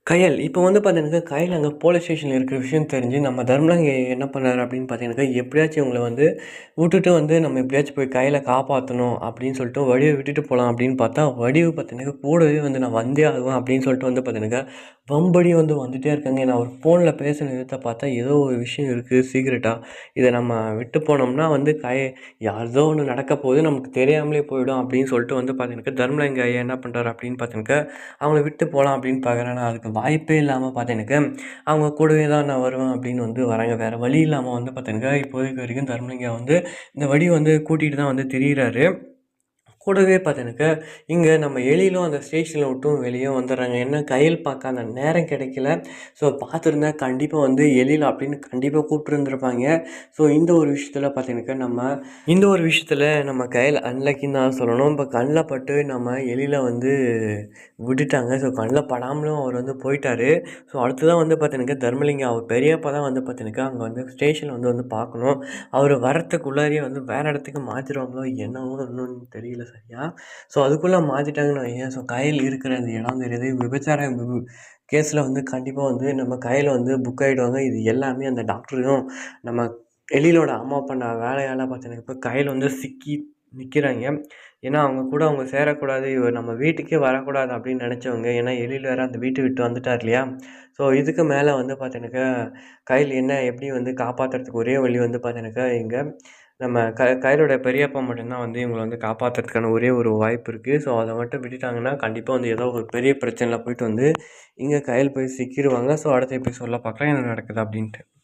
கயல். இப்போ வந்து பார்த்தீங்கன்னாக்கா, கயல் அங்க போலீஸ் ஸ்டேஷன்ல இருக்கிற விஷயம் தெரிஞ்சு, நம்ம தர்மலிங்க என்ன பண்ணாரு அப்படின்னு பார்த்தீங்கன்னாக்கா, எப்படியாச்சும் இவங்கள வந்து விட்டுட்டு வந்து நம்ம எப்படியாச்சும் போய் கயல காப்பாத்தணும் அப்படின்னு சொல்லிட்டு, வடிவ விட்டுட்டு போலாம் அப்படின்னு பார்த்தா, வடிவு பார்த்தீங்கன்னாக்கா, கூடவே வந்து நான் வந்தே ஆகுவேன் அப்படின்னு சொல்லிட்டு வந்து பார்த்தீங்கன்னாக்கா, வம்படி வந்து வந்துட்டே இருக்காங்க. நான் ஒரு ஃபோன்ல பேசின விதத்த பார்த்தா, ஏதோ ஒரு விஷயம் இருக்கு சீக்ரெட்டா. இத நம்ம விட்டு போனோம்னா வந்து ஏதோ ஒண்ணு நடக்க போகுது. நமக்கு தெரியாமலே போயிடும் அப்படின்னு சொல்லிட்டு வந்து பார்த்தீங்கன்னாக்கா, தர்மலிங்க ஐயா என்ன பண்றாரு அப்படின்னு பார்த்தீங்கன்னாக்கா, அவங்கள விட்டு போலாம் அப்படின்னு பார்க்குறேன். ஆனா அதுக்கு வாய்ப்பே இல்லாம பார்த்தீங்கன்னாக்கா, அவங்க கூடவே தான் நான் வருவேன் அப்படின்னு வந்து வராங்க. வேற வழி இல்லாம வந்து பார்த்தீங்கன்னாக்கா, இப்போதைக்கு வரைக்கும் தர்மலிங்கம் வந்து இந்த வடிவ வந்து கூட்டிட்டு தான் வந்து திரியிறாரு. கூடவே பார்த்தீங்கன்னாக்கா, இங்க நம்ம எழிலும் அந்த ஸ்டேஷன்ல விட்டும் வெளிய வந்துடுறாங்க. ஏன்னா கையில் பார்க்க அந்த நேரம் கிடைக்கல. ஸோ பார்த்துருந்தா கண்டிப்பா வந்து எழில் அப்படின்னு கண்டிப்பா கூப்பிட்டுருந்துருப்பாங்க. ஸோ இந்த ஒரு விஷயத்துல நம்ம கையில் அன்லக்கின்னு தான் சொல்லணும். இப்போ கண்ல பட்டு நம்ம எழில வந்து விட்டுட்டாங்க. ஸோ கண்ல படாமலும் அவர் வந்து போயிட்டாரு. ஸோ அடுத்ததான் வந்து பார்த்தீங்கன்னாக்கா, தர்மலிங்கம் அவர் பெரியப்பா தான் வந்து பார்த்தீங்கன்னாக்கா, அங்க வந்து ஸ்டேஷன்ல வந்து பார்க்கணும். அவரு வரத்துக்குள்ளாரையே வந்து வேற இடத்துக்கு மாத்திருவாங்களோ என்னவோ இன்னும் தெரியல சரியா. ஸோ அதுக்குள்ள மாத்திட்டாங்கன்னு வையேன், ஸோ கயல் இருக்கிற அந்த இடம் தெரியுது. கேஸ்ல வந்து கண்டிப்பா வந்து நம்ம கயல வந்து புக் ஆயிடுவாங்க. இது எல்லாமே அந்த டாக்டரும் நம்ம எழிலோட அம்மா பண்ண வேலையால பார்த்தீங்கன்னா, இப்ப கயல் வந்து சிக்கி நிக்கிறாங்க. ஏன்னா, அவங்க கூட அவங்க சேரக்கூடாது. இவர் நம்ம வீட்டுக்கே வரக்கூடாது அப்படின்னு நெனச்சவங்க. ஏன்னா, எழில் வேற அந்த வீட்ட விட்டு வந்துட்டார் இல்லையா? ஸோ இதுக்கு மேல வந்து பார்த்தீங்கன்னாக்கா, கயல் எப்படி வந்து காப்பாத்துறதுக்கு ஒரே வழி வந்து பார்த்தீங்கன்னாக்கா, இங்க நம்ம கயலோட பெரியப்பா மட்டும் தான் வந்து இவங்கள வந்து காப்பாத்துறதுக்கான ஒரே ஒரு வாய்ப்பு இருக்கு. ஸோ அத மட்டும் விட்டுட்டாங்கன்னா, கண்டிப்பா வந்து ஏதோ ஒரு பெரிய பிரச்சனையில போயிட்டு வந்து, இங்க கயல் போய் சிக்கிருவாங்க. ஸோ அடுத்த எபிசோட்ல பார்க்கலாம் என்ன நடக்குது அப்படின்ட்டு.